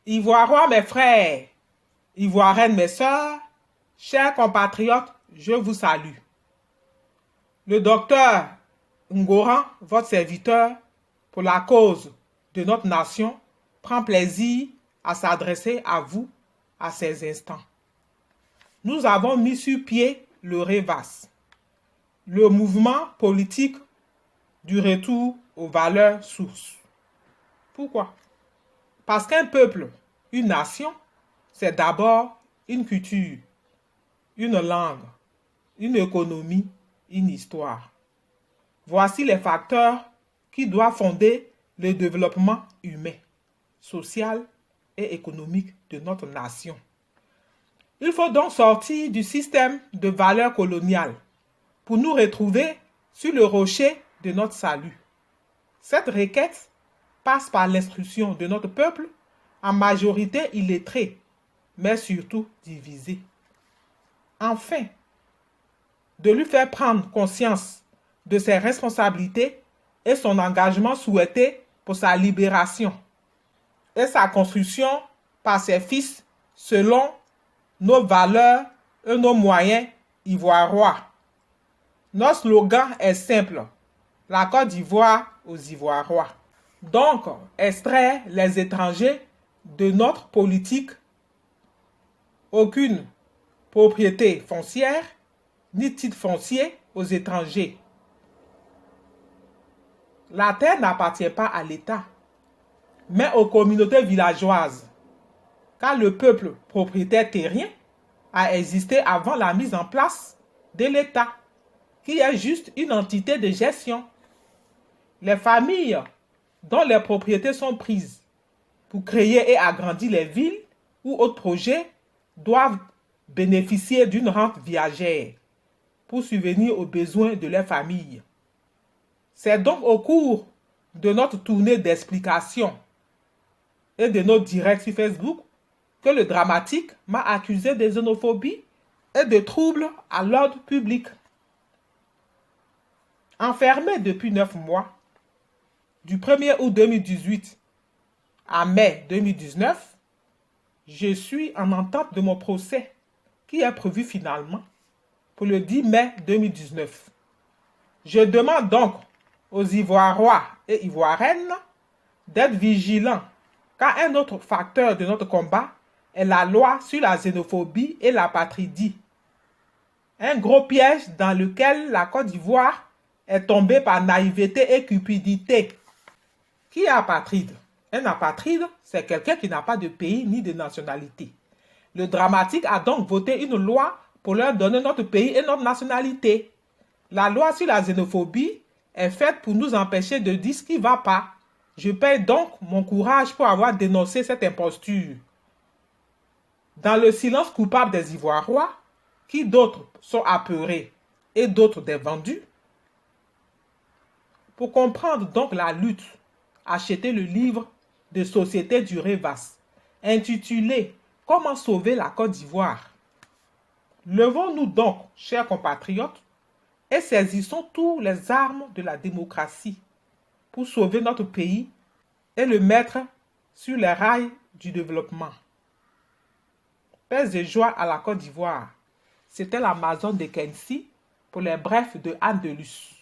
Ivoiriens, mes frères, Ivoiriennes, mes sœurs, chers compatriotes, je vous salue. Le docteur Ngoran, votre serviteur, pour la cause de notre nation, prend plaisir à s'adresser à vous à ces instants. Nous avons mis sur pied le REVAS, le mouvement politique du retour aux valeurs sources. Pourquoi? Parce qu'un peuple, une nation, c'est d'abord une culture, une langue, une économie, une histoire. Voici les facteurs qui doivent fonder le développement humain, social et économique de notre nation. Il faut donc sortir du système de valeurs coloniales pour nous retrouver sur le rocher de notre salut. Cette requête passe par l'instruction de notre peuple, en majorité illettré, mais surtout divisé. Enfin, de lui faire prendre conscience de ses responsabilités et son engagement souhaité pour sa libération et sa construction par ses fils selon nos valeurs et nos moyens ivoiriens. Notre slogan est simple, la Côte d'Ivoire aux Ivoiriens. Donc, extraire les étrangers de notre politique. Aucune propriété foncière ni titre foncier aux étrangers. La terre n'appartient pas à l'État, mais aux communautés villageoises, car le peuple propriétaire terrien a existé avant la mise en place de l'État, qui est juste une entité de gestion. Les familles dont les propriétés sont prises pour créer et agrandir les villes ou autres projets doivent bénéficier d'une rente viagère pour subvenir aux besoins de leur famille. C'est donc au cours de notre tournée d'explication et de nos directs sur Facebook que le dramatique m'a accusé de xénophobie et de troubles à l'ordre public. Enfermé depuis 9 mois, du 1er août 2018 à mai 2019, je suis en entente de mon procès qui est prévu finalement pour le 10 mai 2019. Je demande donc aux Ivoiriens et Ivoiriennes d'être vigilants car un autre facteur de notre combat est la loi sur la xénophobie et l'apatridie. Un gros piège dans lequel la Côte d'Ivoire est tombée par naïveté et cupidité. Qui est apatride? Un apatride, c'est quelqu'un qui n'a pas de pays ni de nationalité. Le dramatique a donc voté une loi pour leur donner notre pays et notre nationalité. La loi sur la xénophobie est faite pour nous empêcher de dire ce qui ne va pas. Je paie donc mon courage pour avoir dénoncé cette imposture. Dans le silence coupable des Ivoiriens, qui d'autres sont apeurés et d'autres des vendus. Pour comprendre donc la lutte, achetez le livre de Société du REVAS, intitulé « Comment sauver la Côte d'Ivoire ». Levons-nous donc, chers compatriotes, et saisissons toutes les armes de la démocratie pour sauver notre pays et le mettre sur les rails du développement. Paix et joie à la Côte d'Ivoire. C'était l'Amazon de Kensi pour les brefs de Anne Delus.